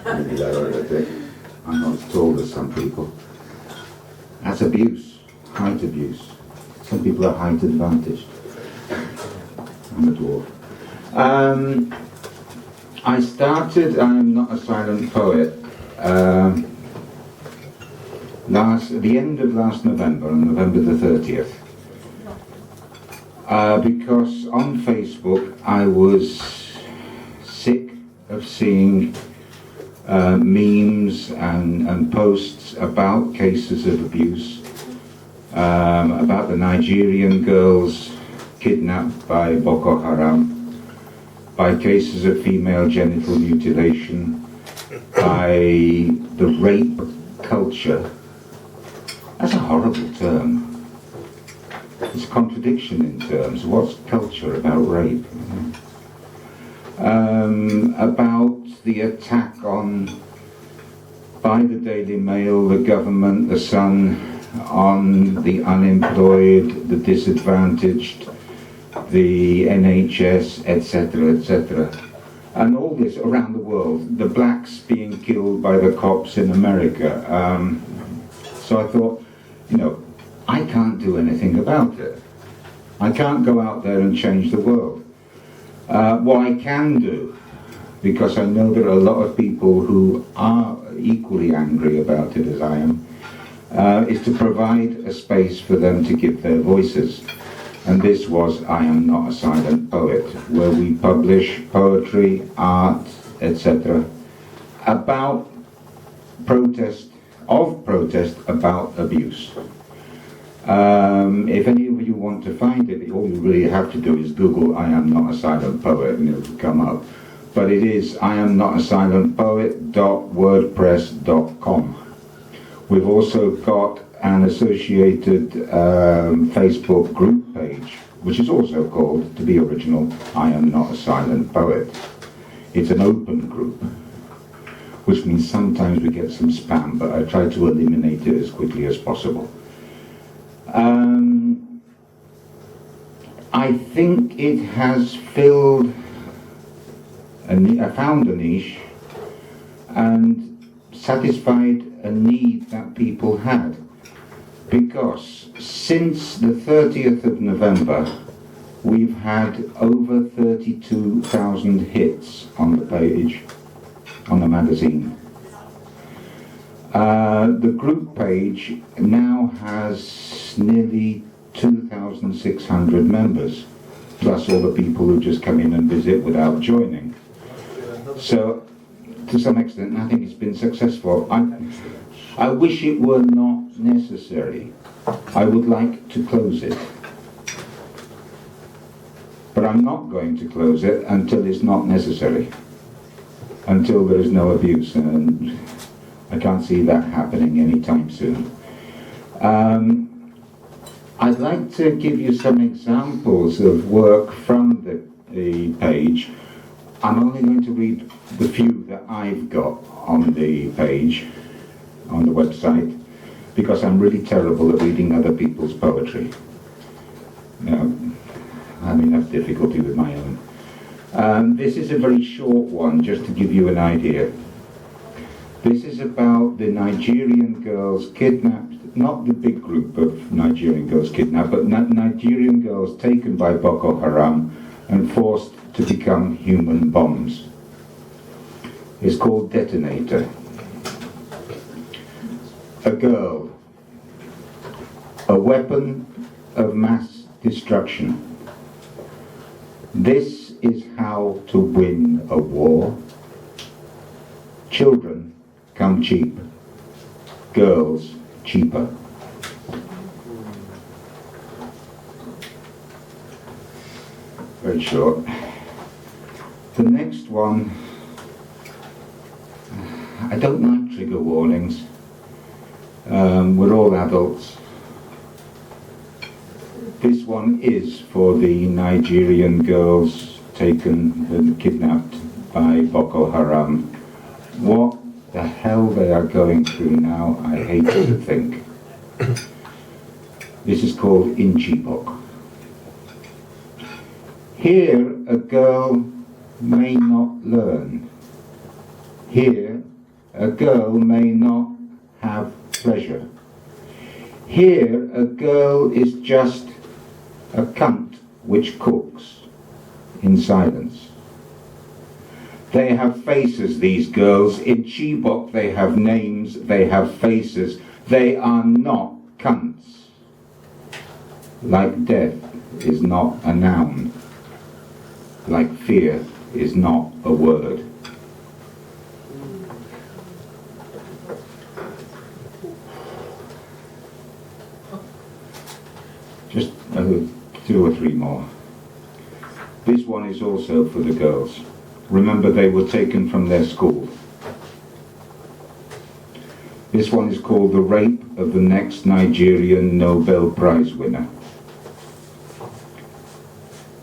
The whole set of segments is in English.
Maybe that or a bit. I'm not as tall as some people. That's abuse, height abuse. Some people are height advantaged. I'm a dwarf. I started I'm Not a Silent Poet the end of last November, on November the 30th. Because on Facebook I was sick of seeing memes and posts about cases of abuse, about the Nigerian girls kidnapped by Boko Haram, by cases of female genital mutilation, by the rape culture. That's a horrible term. It's a contradiction in terms. What's culture about rape? About the attack by the Daily Mail, the government, the Sun, on the unemployed, the disadvantaged, the NHS, etc., etc. And all this around the world, the blacks being killed by the cops in America. So I thought, I can't do anything about it. I can't go out there and change the world. What I can do, because I know there are a lot of people who are equally angry about it as I am, is to provide a space for them to give their voices. And this was I Am Not a Silent Poet, where we publish poetry, art, etc. about protest about abuse. If any of you want to find it, all you really have to do is Google I Am Not a Silent Poet and it'll come up. But it is iamnotasilentpoet.wordpress.com. We've also got an associated Facebook group page, which is also called, to be original, I Am Not a Silent Poet. It's an open group, which means sometimes we get some spam, but I try to eliminate it as quickly as possible. I think it has found a niche and satisfied a need that people had, because since the 30th of November we've had over 32,000 hits on the page, on the magazine. The group page now has nearly 2,600 members, plus all the people who just come in and visit without joining. So, to some extent, I think it's been successful. I wish it were not necessary. I would like to close it. But I'm not going to close it until it's not necessary. Until there is no abuse, and I can't see that happening anytime soon. I'd like to give you some examples of work from the page. I'm only going to read the few that I've got on the page, on the website, because I'm really terrible at reading other people's poetry. I have enough difficulty with my own. This is a very short one, just to give you an idea. This is about the Nigerian girls kidnapped, not the big group of Nigerian girls kidnapped, but Nigerian girls taken by Boko Haram and forced to become human bombs. It's called Detonator. A girl, a weapon of mass destruction. This is how to win a war. Children come cheap, girls cheaper. Very short. The next one, I don't like trigger warnings. We're all adults. This one is for the Nigerian girls taken and kidnapped by Boko Haram. What the hell they are going through now, I hate to think. This is called In Chibok. Here, a girl may not learn. Here, a girl may not have pleasure. Here, a girl is just a cunt which cooks in silence. They have faces, these girls. In Chibok they have names, they have faces. They are not cunts. Like death is not a noun. Like fear is not a word. Just 2 or 3 more. This one is also for the girls. Remember, they were taken from their school. This one is called The Rape of the Next Nigerian Nobel Prize Winner.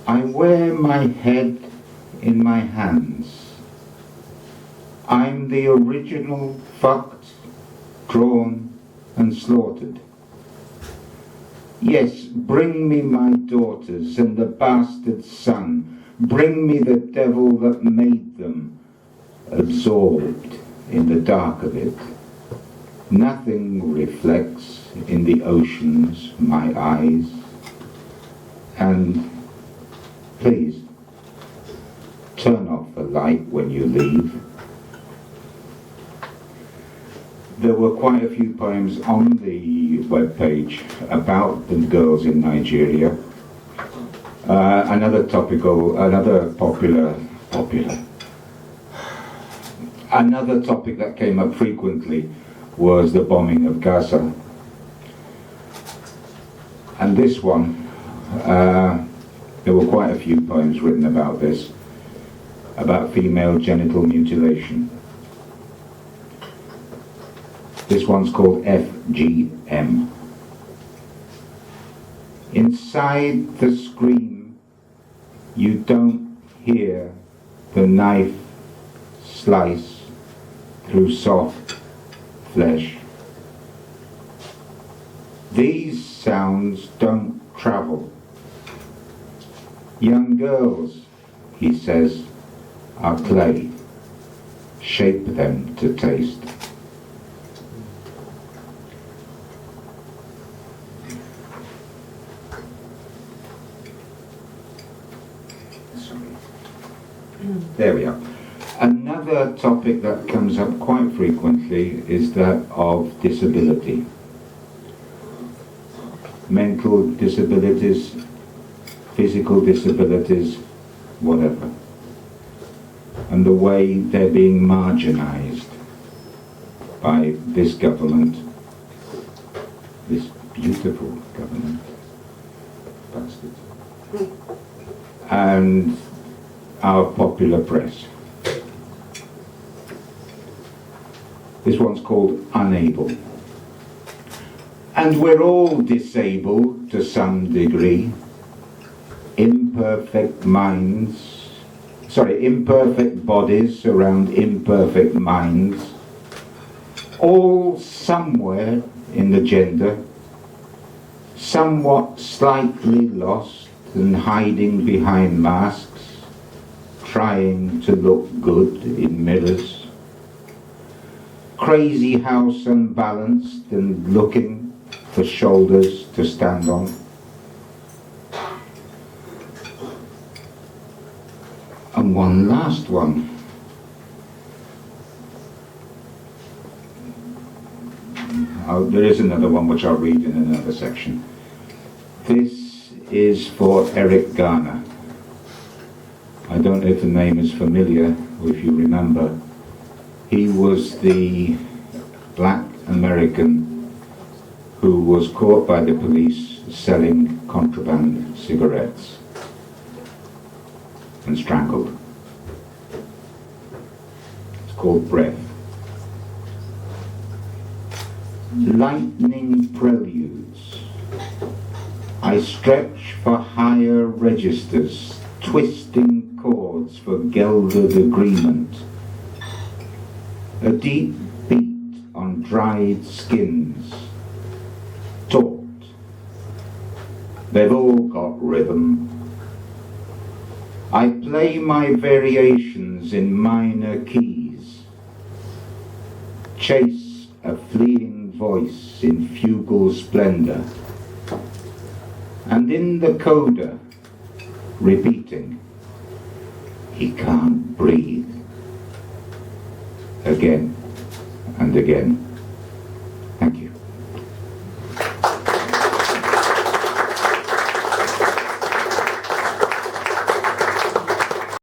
I wear my head in my hands. I'm the original fucked, drawn and slaughtered. Yes, bring me my daughters and the bastard son. Bring me the devil that made them, absorbed in the dark of it. Nothing reflects in the oceans my eyes. And please, turn off the light when you leave. There were quite a few poems on the webpage about the girls in Nigeria. Another topic that came up frequently was the bombing of Gaza. And this one, there were quite a few poems written about this, about female genital mutilation. This one's called FGM. Inside the scream, you don't hear the knife slice through soft flesh. These sounds don't travel. Young girls, he says, are clay. Shape them to taste. There we are. Another topic that comes up quite frequently is that of disability. Mental disabilities, physical disabilities, whatever. And the way they're being marginalized by this government, this beautiful government, bastards, and our popular press. This one's called Unable. And we're all disabled to some degree. Imperfect bodies around imperfect minds. All somewhere in the gender, somewhat slightly lost and hiding behind masks, trying to look good in mirrors. Crazy house unbalanced and looking for shoulders to stand on. And one last one. There is another one which I'll read in another section. This is for Eric Garner. I don't know if the name is familiar, or if you remember. He was the black American who was caught by the police selling contraband cigarettes and strangled. It's called Breath. Lightning preludes. I stretch for higher registers, twisting chords for gilded agreement. A deep beat on dried skins. Taut. They've all got rhythm. I play my variations in minor keys, chase a fleeing voice in fugal splendor, and in the coda, repeating, he can't breathe, again and again.